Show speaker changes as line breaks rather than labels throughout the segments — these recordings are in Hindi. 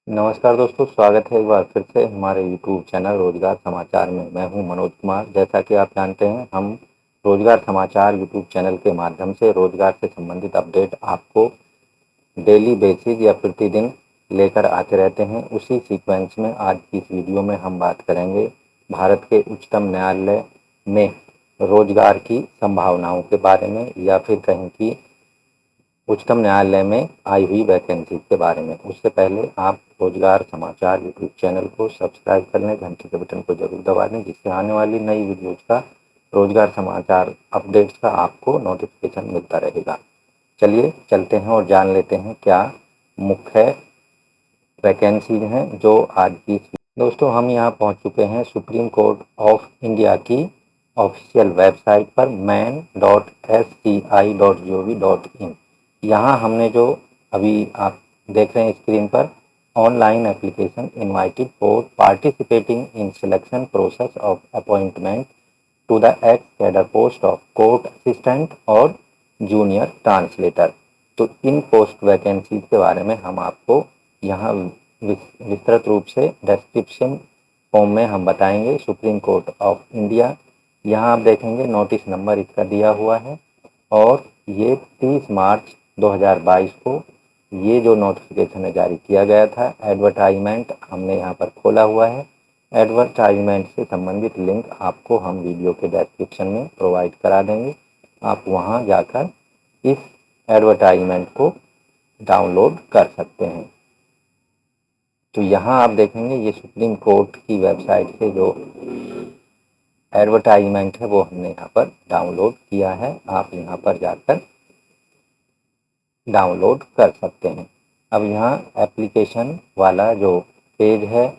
नमस्कार दोस्तों, स्वागत है एक बार फिर से हमारे यूट्यूब चैनल रोजगार समाचार में। मैं हूं मनोज कुमार। जैसा कि आप जानते हैं, हम रोजगार समाचार यूट्यूब चैनल के माध्यम से रोजगार से संबंधित अपडेट आपको डेली बेसिस या प्रतिदिन लेकर आते रहते हैं। उसी सीक्वेंस में आज की इस वीडियो में हम बात करेंगे भारत के उच्चतम न्यायालय में रोजगार की संभावनाओं के बारे में, या फिर कहें कि उच्चतम न्यायालय में आई हुई वैकेंसी के बारे में। उससे पहले आप रोजगार समाचार यूट्यूब चैनल को सब्सक्राइब कर लें, घंटी के बटन को जरूर दबा दें, जिससे आने वाली नई वीडियोज का, रोजगार समाचार अपडेट्स का आपको नोटिफिकेशन मिलता रहेगा। चलिए चलते हैं और जान लेते हैं क्या मुख्य वैकेंसीज हैं जो आज की। दोस्तों, हम यहाँ पहुँच चुके हैं सुप्रीम कोर्ट ऑफ इंडिया की ऑफिशियल वेबसाइट पर man.sci.gov.in। यहाँ हमने जो अभी आप देख रहे हैं स्क्रीन पर, online application invited for participating in selection process of appointment to the ex cadre post of court assistant और जूनियर ट्रांसलेटर। तो इन पोस्ट वैकेंसीज के बारे में हम आपको यहाँ विस्तृत रूप से डिस्क्रिप्शन फॉर्म में हम बताएंगे। सुप्रीम कोर्ट ऑफ इंडिया, यहाँ आप देखेंगे नोटिस नंबर इसका दिया हुआ है, और ये 30 मार्च 2022 को ये जो नोटिफिकेशन है जारी किया गया था। एडवर्टाइजमेंट हमने यहाँ पर खोला हुआ है। एडवर्टाइजमेंट से संबंधित लिंक आपको हम वीडियो के डिस्क्रिप्शन में प्रोवाइड करा देंगे। आप वहाँ जाकर इस एडवर्टाइजमेंट को डाउनलोड कर सकते हैं। तो यहाँ आप देखेंगे ये सुप्रीम कोर्ट की वेबसाइट से जो एडवर्टाइजमेंट है वो हमने यहाँ पर डाउनलोड किया है। आप यहाँ पर जाकर डाउनलोड कर सकते हैं। अब यहाँ एप्लीकेशन वाला जो पेज है,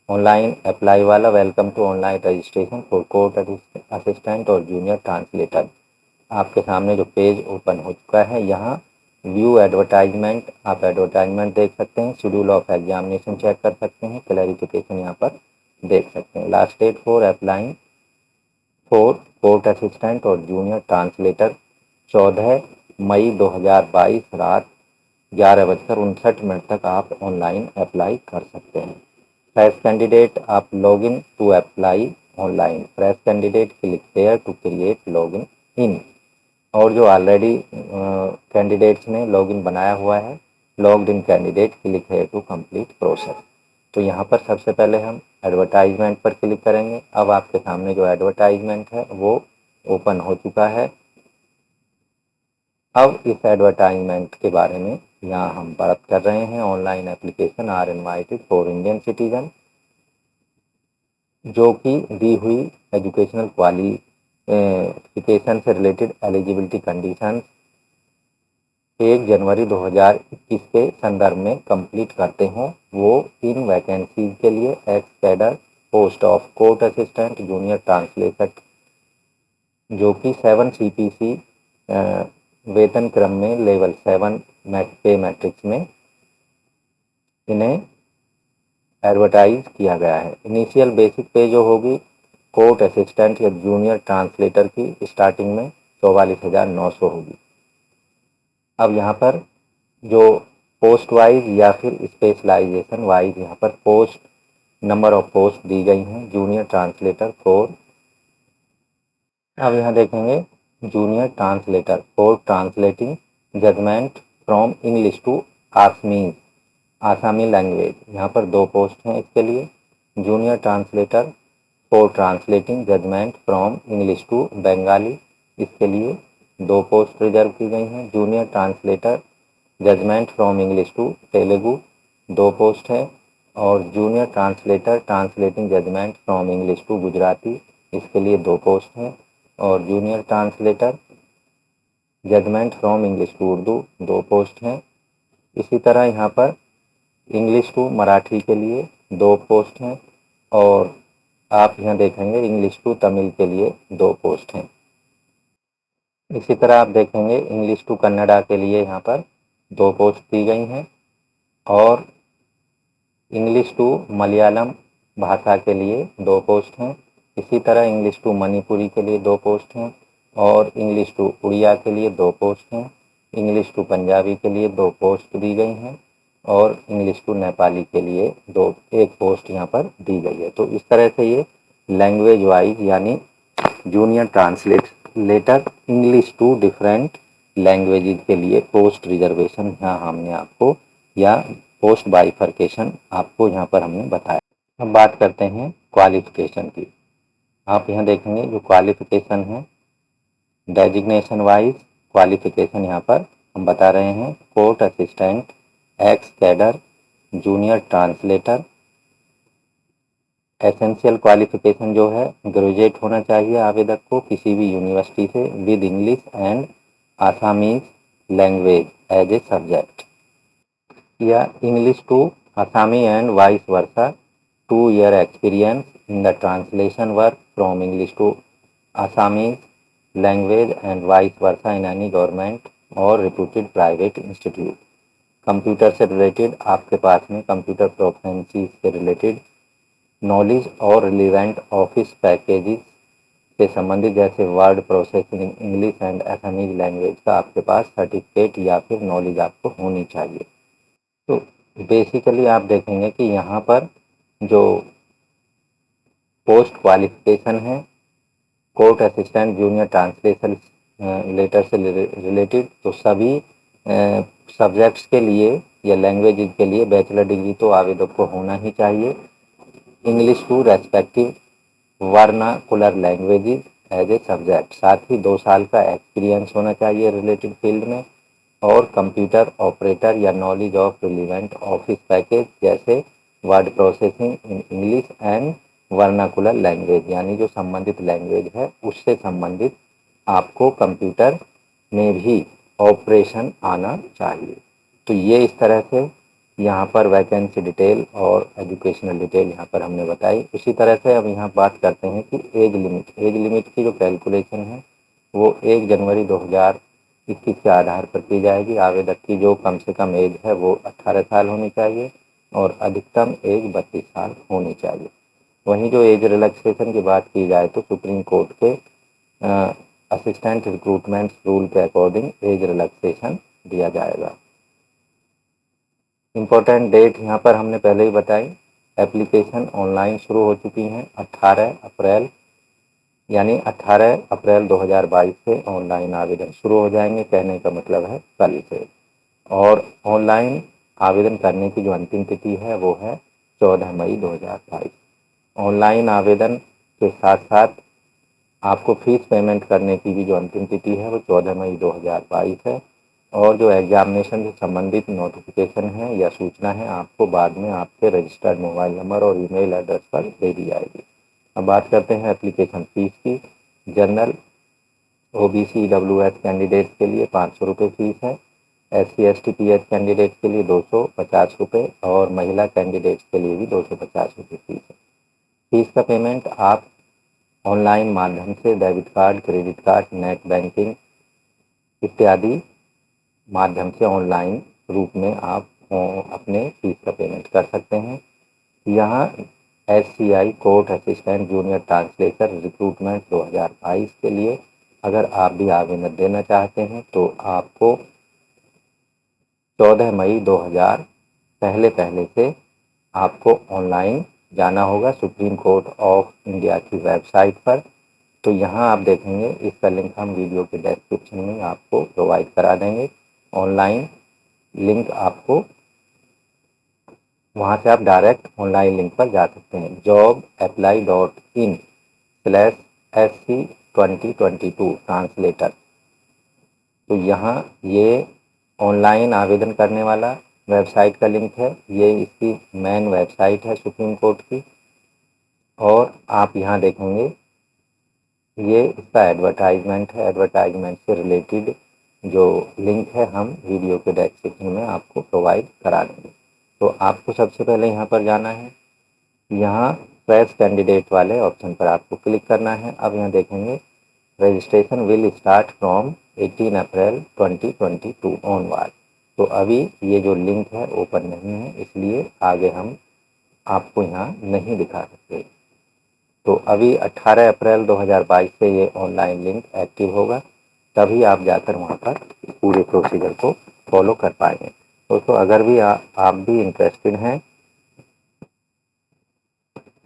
ऑनलाइन अप्लाई वाला, welcome to online registration for court assistant और जूनियर ट्रांसलेटर, आपके सामने जो पेज ओपन हो चुका है। यहाँ व्यू एडवर्टाइजमेंट, आप एडवर्टाइजमेंट देख सकते हैं, शेड्यूल ऑफ एग्जामिनेशन चेक कर सकते हैं, क्लैरिफिकेशन यहाँ पर देख सकते हैं। Last date for applying for court assistant और जूनियर ट्रांसलेटर 14 मई 2022 रात 11:59 तक आप ऑनलाइन अप्लाई कर सकते हैं। फ्रेश कैंडिडेट, आप log in to apply online. Fresh candidate click there to create login in. और जो ऑलरेडी कैंडिडेट्स ने लॉगिन बनाया हुआ है, logged in candidate click here to complete process. तो यहाँ पर सबसे पहले हम एडवर्टाइजमेंट पर क्लिक करेंगे। अब आपके सामने जो एडवर्टाइजमेंट है वो ओपन हो चुका है। अब इस एडवर्टाइजमेंट के बारे में यहाँ हम बात कर रहे हैं। Online application are invited for Indian citizen, जो कि दी हुई एजुकेशनल क्वालिफिकेशन से रिलेटेड एलिजिबिलिटी कंडीशन 1 जनवरी 2021 के संदर्भ में कंप्लीट करते हों, वो इन वैकेंसीज के लिए x cadre post of court assistant junior translator, जो कि 7 CPC वेतन क्रम में लेवल 7 पे मैट्रिक्स में इन्हें एडवर्टाइज किया गया है। इनिशियल बेसिक पे जो होगी कोर्ट असिस्टेंट या जूनियर ट्रांसलेटर की स्टार्टिंग में 44,900 होगी। अब यहाँ पर जो पोस्ट वाइज या फिर स्पेशलाइजेशन वाइज यहाँ पर पोस्ट, नंबर ऑफ पोस्ट दी गई हैं। Junior translator 4। अब यहाँ देखेंगे junior translator for translating judgement from English to Assamese language, यहाँ पर 2 पोस्ट हैं इसके लिए। Junior translator for translating judgement from English to Bengali, इसके लिए 2 पोस्ट रिजर्व की गई हैं। Junior translator judgement from English to Telugu, 2 post है। और junior translator translating judgement from English to Gujarati, इसके लिए 2 पोस्ट हैं। और junior translator judgement from English to Urdu, 2 post हैं। इसी तरह यहाँ पर इंग्लिश टू मराठी के लिए 2 पोस्ट हैं। और आप यहाँ देखेंगे इंग्लिश टू तमिल के लिए 2 पोस्ट हैं। इसी तरह आप देखेंगे इंग्लिश टू कन्नड़ा के लिए यहाँ पर 2 पोस्ट दी गई हैं। और इंग्लिश टू मलयालम भाषा के लिए 2 पोस्ट हैं। इसी तरह इंग्लिश टू मणिपुरी के लिए 2 पोस्ट हैं। और इंग्लिश टू उड़िया के लिए 2 पोस्ट हैं। इंग्लिश टू पंजाबी के लिए 2 पोस्ट दी गई हैं। और इंग्लिश टू नेपाली के लिए एक पोस्ट यहाँ पर दी गई है। तो इस तरह से ये लैंग्वेज वाइज यानी junior translator English to different languages के लिए पोस्ट रिजर्वेशन यहाँ हमने आपको या पोस्ट बाइफरकेशन आपको यहाँ पर हमने बताया। अब बात करते हैं क्वालिफिकेशन की। आप यहाँ देखेंगे जो क्वालिफिकेशन है डेजिग्नेशन वाइज क्वालिफिकेशन यहाँ पर हम बता रहे हैं। Court assistant, x cadre, junior translator. Essential qualification जो है ग्रेजुएट होना चाहिए आवेदक को किसी भी यूनिवर्सिटी से with English and Assamese language as a subject, या English to Assamese and vice versa 2 year experience in the translation work from English to Assamese language and vice versa in any government और reputed private institute। कंप्यूटर से रिलेटेड आपके पास में कंप्यूटर प्रोफिशिएंसी से रिलेटेड नॉलेज और रिलेवेंट ऑफिस पैकेजेस से संबंधित जैसे word processing English and Assamese language का आपके पास सर्टिफिकेट या फिर नॉलेज आपको होनी चाहिए। तो बेसिकली आप देखेंगे कि यहाँ पर जो पोस्ट क्वालिफिकेशन है court assistant junior translation letter से रिलेटेड, तो सभी सब्जेक्ट्स के लिए या लैंग्वेज के लिए बैचलर डिग्री तो आवेदक को होना ही चाहिए। English to respective vernacular languages as a subject, साथ ही 2 साल का एक्सपीरियंस होना चाहिए रिलेटेड फील्ड में, और कंप्यूटर ऑपरेटर या knowledge of relevant office package जैसे word processing in English and vernacular language, यानी जो संबंधित लैंग्वेज है उससे संबंधित आपको कंप्यूटर में भी ऑपरेशन आना चाहिए। तो ये इस तरह से यहाँ पर वैकेंसी डिटेल और एजुकेशनल डिटेल यहाँ पर हमने बताई। उसी तरह से अब यहाँ बात करते हैं कि एज लिमिट की जो कैलकुलेशन है वो 1 जनवरी 2021 के आधार पर की जाएगी। आवेदक की जो कम से कम एज है वो 18 साल होनी चाहिए और अधिकतम एज 32 साल होनी चाहिए। वहीं जो एज रिलैक्सेशन की बात की जाए तो सुप्रीम कोर्ट के असिस्टेंट रिक्रूटमेंट रूल के अकॉर्डिंग एज रिलैक्सेशन दिया जाएगा। इम्पोर्टेंट डेट यहाँ पर हमने पहले ही बताई। एप्लीकेशन ऑनलाइन शुरू हो चुकी हैं 18 अप्रैल, यानी 18 अप्रैल 2022 से ऑनलाइन आवेदन शुरू हो जाएंगे। कहने का मतलब है कल से। और ऑनलाइन आवेदन करने की जो अंतिम तिथि है वो है 14 मई 2022। ऑनलाइन आवेदन के साथ साथ आपको फीस पेमेंट करने की भी जो अंतिम तिथि है वो 14 मई 2022 है। और जो एग्जामिनेशन से संबंधित नोटिफिकेशन है या सूचना है आपको बाद में आपके रजिस्टर्ड मोबाइल नंबर और ईमेल एड्रेस पर दे दी जाएगी। अब बात करते हैं एप्लीकेशन फीस की। जनरल OBC EWS कैंडिडेट के लिए 500 रुपये फीस है। SC ST PH कैंडिडेट के लिए 250 रुपये और महिला कैंडिडेट के लिए भी 250 रुपये फीस है। फीस का पेमेंट आप ऑनलाइन माध्यम से debit card, credit card, net banking इत्यादि माध्यम से ऑनलाइन रूप में आप अपने फीस का पेमेंट कर सकते हैं। यहाँ SCI court assistant junior translator recruitment 2022 के लिए अगर आप भी आवेदन देना चाहते हैं तो आपको 14 मई 2000 पहले से आपको ऑनलाइन जाना होगा सुप्रीम कोर्ट ऑफ इंडिया की वेबसाइट पर। तो यहाँ आप देखेंगे, इसका लिंक हम वीडियो के डिस्क्रिप्शन में आपको प्रोवाइड करा देंगे। ऑनलाइन लिंक आपको वहाँ से आप डायरेक्ट ऑनलाइन लिंक पर जा सकते हैं। jobapply.in/SC2022 translator. तो यहाँ ये ऑनलाइन आवेदन करने वाला वेबसाइट का लिंक है। ये इसकी मेन वेबसाइट है सुप्रीम कोर्ट की। और आप यहाँ देखेंगे ये इसका एडवर्टाइजमेंट है। एडवर्टाइजमेंट से रिलेटेड जो लिंक है हम वीडियो के डिस्क्रिप्शन में आपको प्रोवाइड करा देंगे। तो आपको सबसे पहले यहाँ पर जाना है। यहाँ फ्रेश कैंडिडेट वाले ऑप्शन पर आपको क्लिक करना है। अब यहाँ देखेंगे registration will start from 18 April 2022 onward. तो अभी ये जो लिंक है ओपन नहीं है, इसलिए आगे हम आपको यहाँ नहीं दिखा सकते। तो अभी 18 अप्रैल 2022 से ये ऑनलाइन लिंक एक्टिव होगा, तभी आप जाकर वहाँ पर पूरे प्रोसीजर को फॉलो कर पाएंगे। दोस्तों अगर भी आप भी इंटरेस्टेड हैं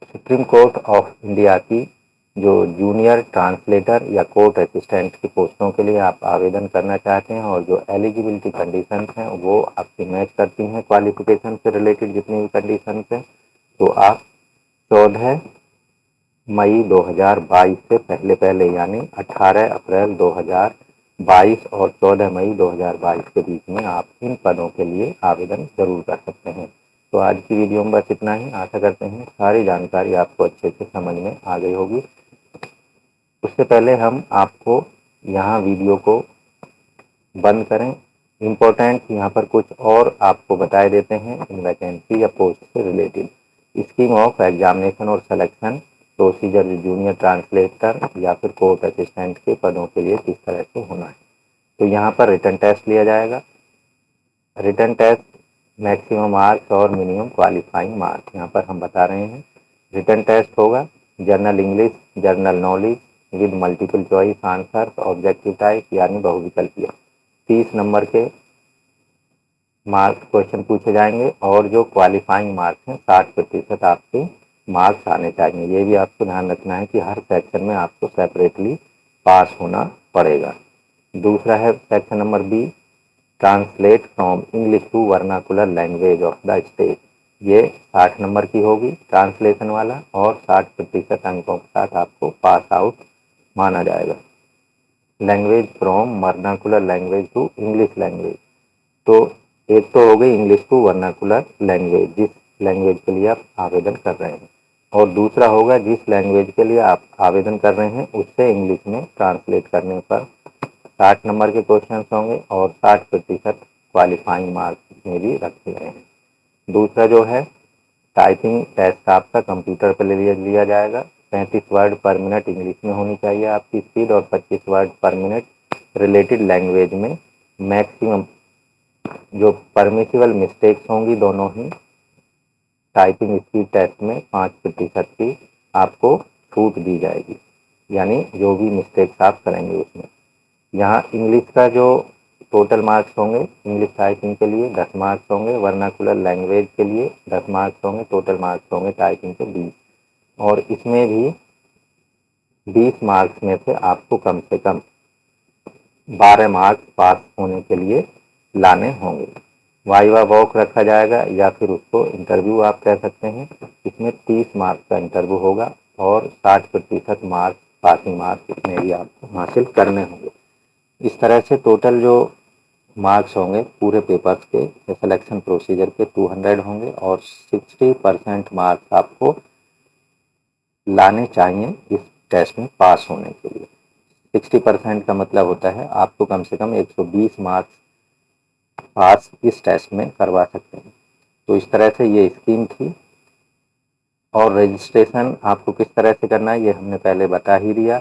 सुप्रीम कोर्ट ऑफ इंडिया की जो जूनियर ट्रांसलेटर या कोर्ट असिस्टेंट की पोस्टों के लिए आप आवेदन करना चाहते हैं और जो एलिजिबिलिटी कंडीशंस हैं वो आपकी मैच करती हैं क्वालिफिकेशन से रिलेटेड जितनी भी कंडीशंस हैं, तो आप 14 मई 2022 से पहले पहले यानी 18 अप्रैल 2022 और 14 मई 2022 के बीच में आप इन पदों के लिए आवेदन जरूर कर सकते हैं। तो आज की वीडियो में बस इतना ही। आशा करते हैं सारी जानकारी आपको अच्छे से समझ में आ गई होगी। उससे पहले हम आपको यहाँ वीडियो को बंद करें, इम्पोर्टेंट यहाँ पर कुछ और आपको बताए देते हैं इन वैकेंसी या पोस्ट से रिलेटेड। स्कीम ऑफ एग्जामिनेशन और सिलेक्शन प्रोसीजर जूनियर ट्रांसलेटर या फिर कोर्ट असिस्टेंट के पदों के लिए किस तरह से होना है। तो यहाँ पर रिटन टेस्ट लिया जाएगा। रिटन टेस्ट मैक्सिमम मार्क्स और मिनिमम क्वालिफाइंग मार्क्स यहाँ पर हम बता रहे हैं। रिटन टेस्ट होगा general English, general knowledge with multiple choice answer, objective type यानी बहुविकल्पीय। 30 नंबर के मार्क्स क्वेश्चन पूछे जाएंगे और जो क्वालिफाइंग मार्क्स हैं 60% आपके मार्क्स आने चाहिए। ये भी आपको ध्यान रखना है कि हर सेक्शन में आपको सेपरेटली पास होना पड़ेगा। दूसरा है section number B, translate from English to vernacular language of the state. ये 60 नंबर की होगी ट्रांसलेशन वाला और 60% अंकों के साथ आपको पास आउट माना जाएगा। Language from vernacular language to English language, तो एक तो हो गई इंग्लिश टू वर्नाकुलर लैंग्वेज जिस लैंग्वेज के लिए आप आवेदन कर रहे हैं, और दूसरा होगा जिस लैंग्वेज के लिए आप आवेदन कर रहे हैं उससे इंग्लिश में ट्रांसलेट करने पर 60 नंबर के क्वेश्चन होंगे और 60% क्वालिफाइंग मार्क्स में भी रखे गए हैं। दूसरा जो है टाइपिंग टेस्ट आपका कंप्यूटर पर लिया जाएगा। 35 वर्ड पर मिनट इंग्लिश में होनी चाहिए आपकी स्पीड और 25 वर्ड पर मिनट रिलेटेड लैंग्वेज में। मैक्सिमम जो परमिसिबल मिस्टेक्स होंगी दोनों ही टाइपिंग स्पीड टेस्ट में 5% की आपको छूट दी जाएगी, यानी जो भी मिस्टेक्स आप करेंगे उसमें। यहाँ इंग्लिश का जो टोटल मार्क्स होंगे इंग्लिश टाइपिंग के लिए 10 मार्क्स होंगे, वर्नाकुलर लैंग्वेज के लिए 10 मार्क्स होंगे, टोटल मार्क्स होंगे टाइपिंग के 20। और इसमें भी 20 मार्क्स में से आपको कम से कम 12 मार्क्स पास होने के लिए लाने होंगे। वाइवा वॉक रखा जाएगा या फिर उसको इंटरव्यू आप कह सकते हैं। इसमें 30 मार्क्स का इंटरव्यू होगा और 60% मार्क्स पासिंग मार्क्स इसमें भी आपको हासिल करने होंगे। इस तरह से टोटल जो मार्क्स होंगे पूरे पेपर्स के सिलेक्शन प्रोसीजर के 200 होंगे और 60% मार्क्स आपको लाने चाहिए इस टेस्ट में पास होने के लिए। 60% का मतलब होता है आपको कम से कम 120 मार्क्स पास इस टेस्ट में करवा सकते हैं। तो इस तरह से ये स्कीम थी। और रजिस्ट्रेशन आपको किस तरह से करना है ये हमने पहले बता ही दिया।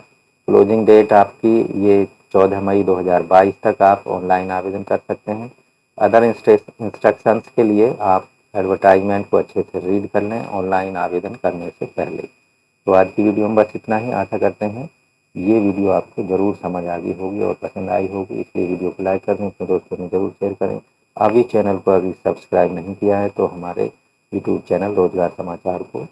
क्लोजिंग डेट आपकी ये 14 मई 2022 तक आप ऑनलाइन आवेदन कर सकते हैं। अदर इंस्ट्रक्शंस के लिए आप एडवर्टाइजमेंट को अच्छे से रीड कर लें ऑनलाइन आवेदन करने से पहले। तो आज की वीडियो में बस इतना ही। आशा करते हैं ये वीडियो आपको ज़रूर समझ आ गई होगी और पसंद आई होगी, इसलिए वीडियो को लाइक कर दें, अपने दोस्तों में ज़रूर शेयर करें। अभी चैनल को अभी सब्सक्राइब नहीं किया है तो हमारे यूट्यूब चैनल रोजगार समाचार को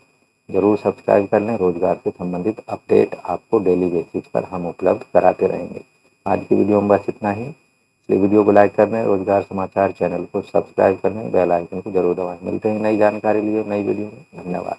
ज़रूर सब्सक्राइब कर लें। रोजगार से संबंधित अपडेट आपको डेली बेसिस पर हम उपलब्ध कराते रहेंगे। आज की वीडियो में बस इतना ही, इसलिए वीडियो को लाइक कर दें, रोजगार समाचार चैनल को सब्सक्राइब कर लें, बेल आइकन को जरूर दबाएं। मिलते हैं नई जानकारी लिए नई वीडियो में। धन्यवाद।